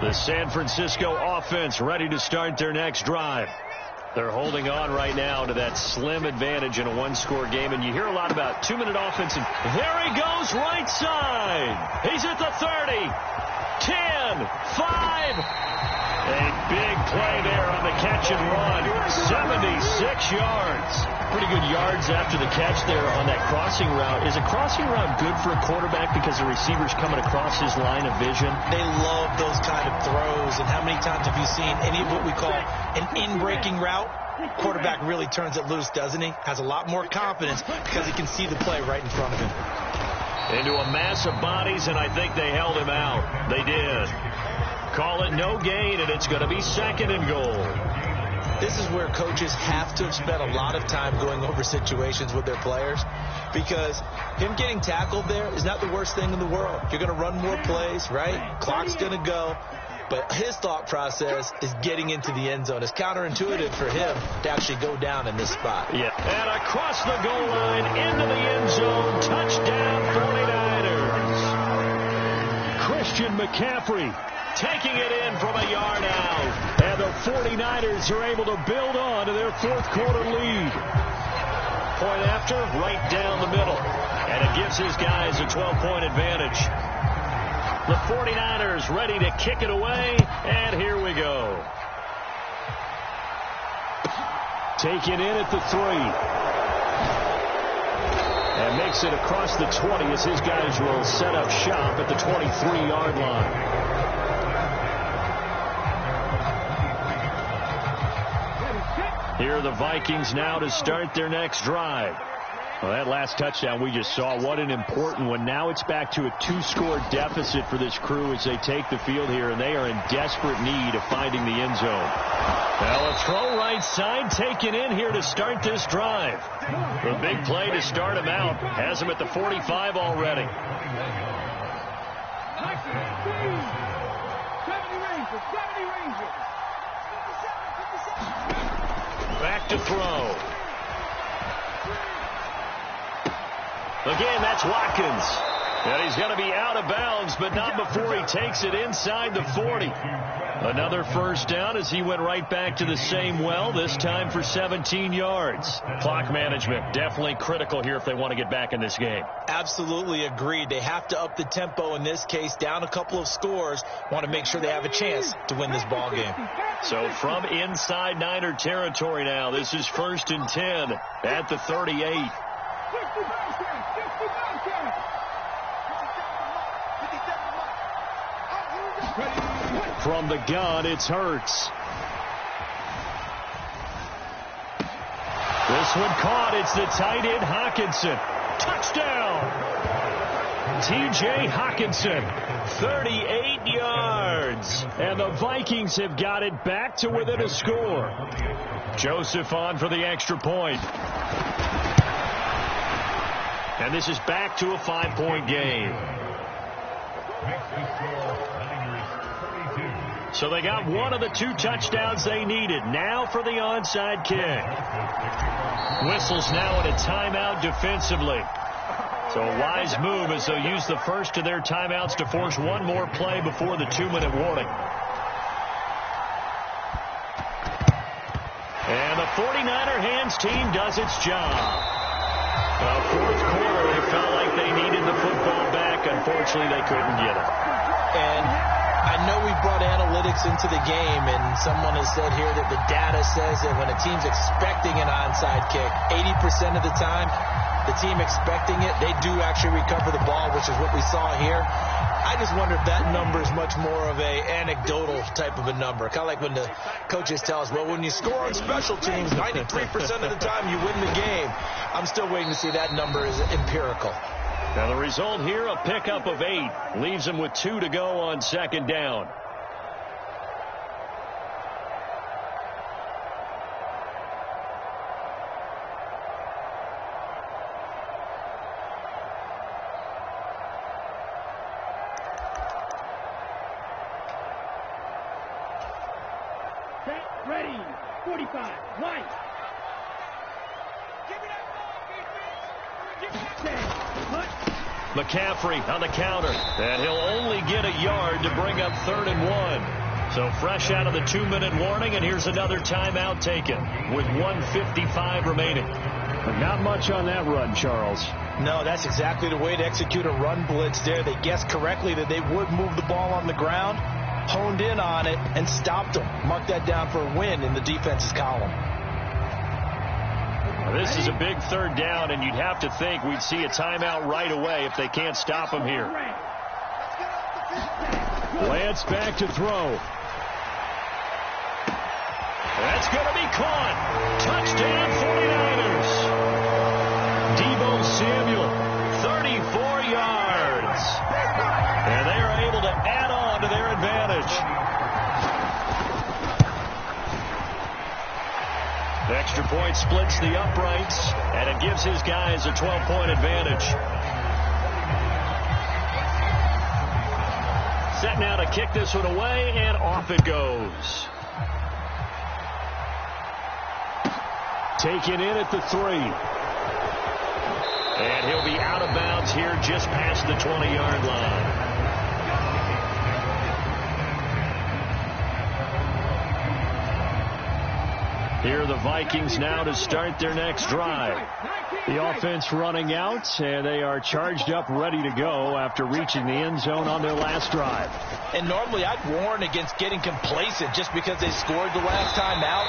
The San Francisco offense ready to start their next drive. They're holding on right now to that slim advantage in a one-score game, and you hear a lot about two-minute offense. And there he goes, right side. He's at the 30, 10, 5. A big play there on the catch and run. 76 yards. Pretty good yards after the catch there on that crossing route. Is a crossing route good for a quarterback because the receiver's coming across his line of vision? They love those kind of throws. And how many times have you seen any of what we call an in-breaking route? Quarterback really turns it loose, doesn't he? Has a lot more confidence because he can see the play right in front of him. Into a mass of bodies, and I think they held him out. They did. Call it no gain, and it's going to be 2nd and goal. This is where coaches have to have spent a lot of time going over situations with their players, because him getting tackled there is not the worst thing in the world. You're going to run more plays, right? Clock's going to go. But his thought process is getting into the end zone. It's counterintuitive for him to actually go down in this spot. Yeah. And across the goal line, into the end zone, touchdown 49ers. Christian McCaffrey taking it in from a yard out. And the 49ers are able to build on to their fourth-quarter lead. Point after, right down the middle. And it gives his guys a 12-point advantage. The 49ers ready to kick it away, and here we go. Taken in at the 3. And makes it across the 20 as his guys will set up shop at the 23-yard line. Here are the Vikings now to start their next drive. Well, that last touchdown we just saw, what an important one. Now it's back to a 2-score deficit for this crew as they take the field here, and they are in desperate need of finding the end zone. Well, a throw right side taken in here to start this drive. The big play to start him out has him at the 45 already. Back to throw. Again, that's Watkins. And he's going to be out of bounds, but not before he takes it inside the 40. Another first down as he went right back to the same well, this time for 17 yards. Clock management, definitely critical here if they want to get back in this game. Absolutely agreed. They have to up the tempo in this case, down a couple of scores. Want to make sure they have a chance to win this ball game. So from inside Niner territory now, this is 1st and 10 at the 38. From the gun, it's Hurts. This one caught. It's the tight end, Hockenson. Touchdown! T.J. Hockenson, 38 yards. And the Vikings have got it back to within a score. Joseph on for the extra point. And this is back to a 5-point game. So they got one of the 2 touchdowns they needed. Now for the onside kick. Whistles now in a timeout defensively. So a wise move as they'll use the first of their timeouts to force one more play before the 2-minute warning. And the 49er hands team does its job. Well, fourth quarter, they felt like they needed the football back. Unfortunately, they couldn't get it. And I know we brought analytics into the game, and someone has said here that the data says that when a team's expecting an onside kick, 80% of the time, the team expecting it, they do actually recover the ball, which is what we saw here. I just wonder if that number is much more of a anecdotal type of a number. Kind of like when the coaches tell us, well, when you score on special teams, 93% of the time you win the game. I'm still waiting to see that number is empirical. Now the result here, a pickup of 8. Leaves them with 2 to go on 2nd down. Set, ready, 45, White. Give me that ball, defense. Set, hut. McCaffrey on the counter, and he'll only get a yard to bring up 3rd and 1. So fresh out of the 2-minute warning, and here's another timeout taken with 1:55 remaining. But not much on that run, Charles. No, that's exactly the way to execute a run blitz there. They guessed correctly that they would move the ball on the ground, honed in on it, and stopped them. Mark that down for a win in the defense's column. This is a big 3rd down, and you'd have to think we'd see a timeout right away if they can't stop him here. Lance back to throw. That's going to be caught. Touchdown 49ers. Deebo Samuel, 34 yards. And they are able to add on to their advantage. The extra point splits the uprights, and it gives his guys a 12-point advantage. Set now to kick this one away, and off it goes. Taken in at the 3. And he'll be out of bounds here just past the 20-yard line. Here are the Vikings now to start their next drive. The offense running out, and they are charged up, ready to go after reaching the end zone on their last drive. And normally I'd warn against getting complacent just because they scored the last time out.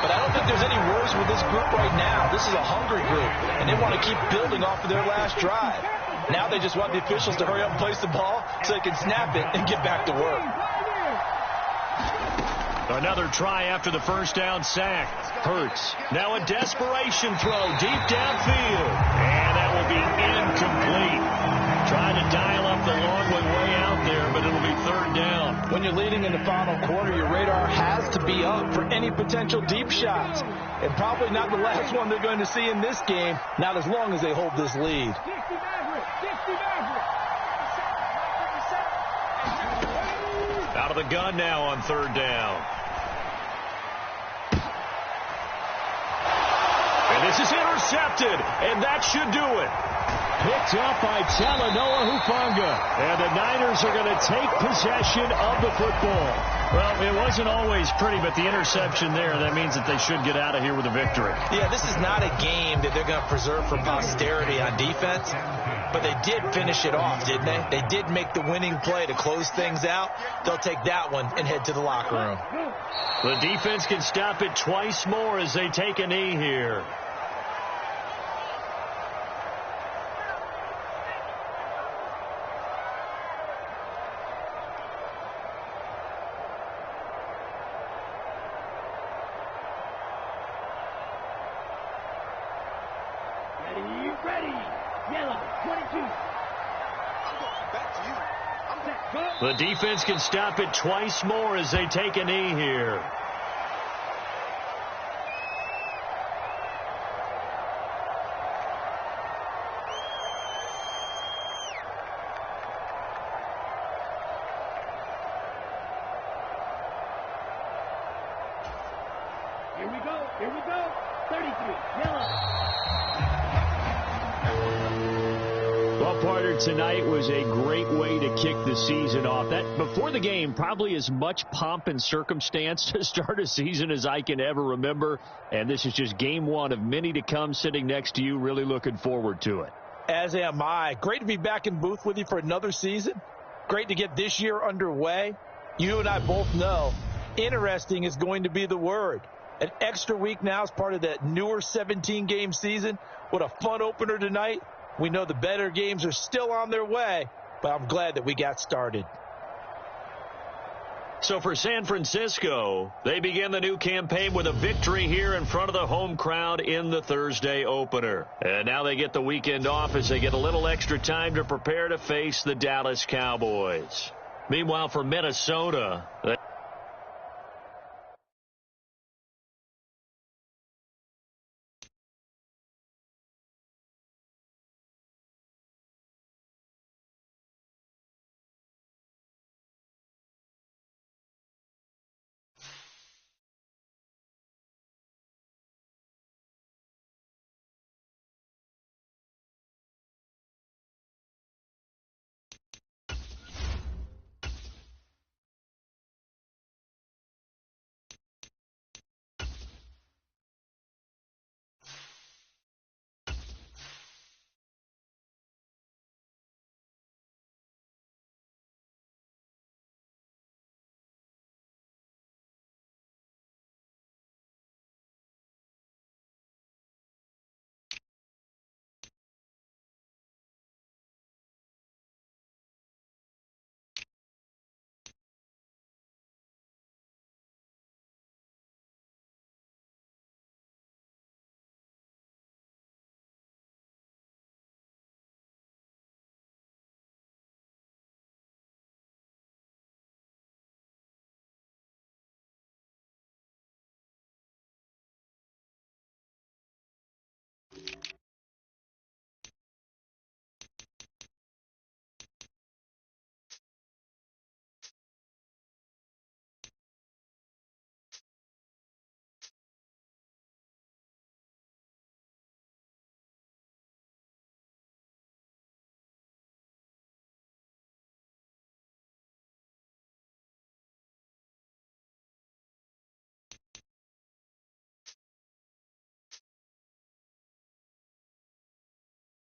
But I don't think there's any worries with this group right now. This is a hungry group, and they want to keep building off of their last drive. Now they just want the officials to hurry up and place the ball so they can snap it and get back to work. Another try after the first down sack. Hurts. Now a desperation throw deep downfield. And that will be incomplete. Trying to dial up the long one way out there, but it'll be 3rd down. When you're leading in the final quarter, your radar has to be up for any potential deep shots. And probably not the last one they're going to see in this game, not as long as they hold this lead. Out of the gun now on 3rd down. And this is intercepted, and that should do it. Picked up by Talanoa Hufanga. And the Niners are going to take possession of the football. Well, it wasn't always pretty, but the interception there, that means that they should get out of here with a victory. Yeah, this is not a game that they're going to preserve for posterity on defense. But they did finish it off, didn't they? They did make the winning play to close things out. They'll take that one and head to the locker room. The defense can stop it twice more as they take a knee here. The defense can stop it twice more as they take a knee here. Here we go. 33, yellow. Well, partner, tonight was a great way to kick the season off. That before the game, probably as much pomp and circumstance to start a season as I can ever remember. And this is just game 1 of many to come. Sitting next to you, really looking forward to it. As am I. Great to be back in booth with you for another season. Great to get this year underway. You and I both know interesting is going to be the word. An extra week now as part of that newer 17-game season. What a fun opener tonight. We know the better games are still on their way, but I'm glad that we got started. So for San Francisco, they begin the new campaign with a victory here in front of the home crowd in the Thursday opener. And now they get the weekend off as they get a little extra time to prepare to face the Dallas Cowboys. Meanwhile, for Minnesota,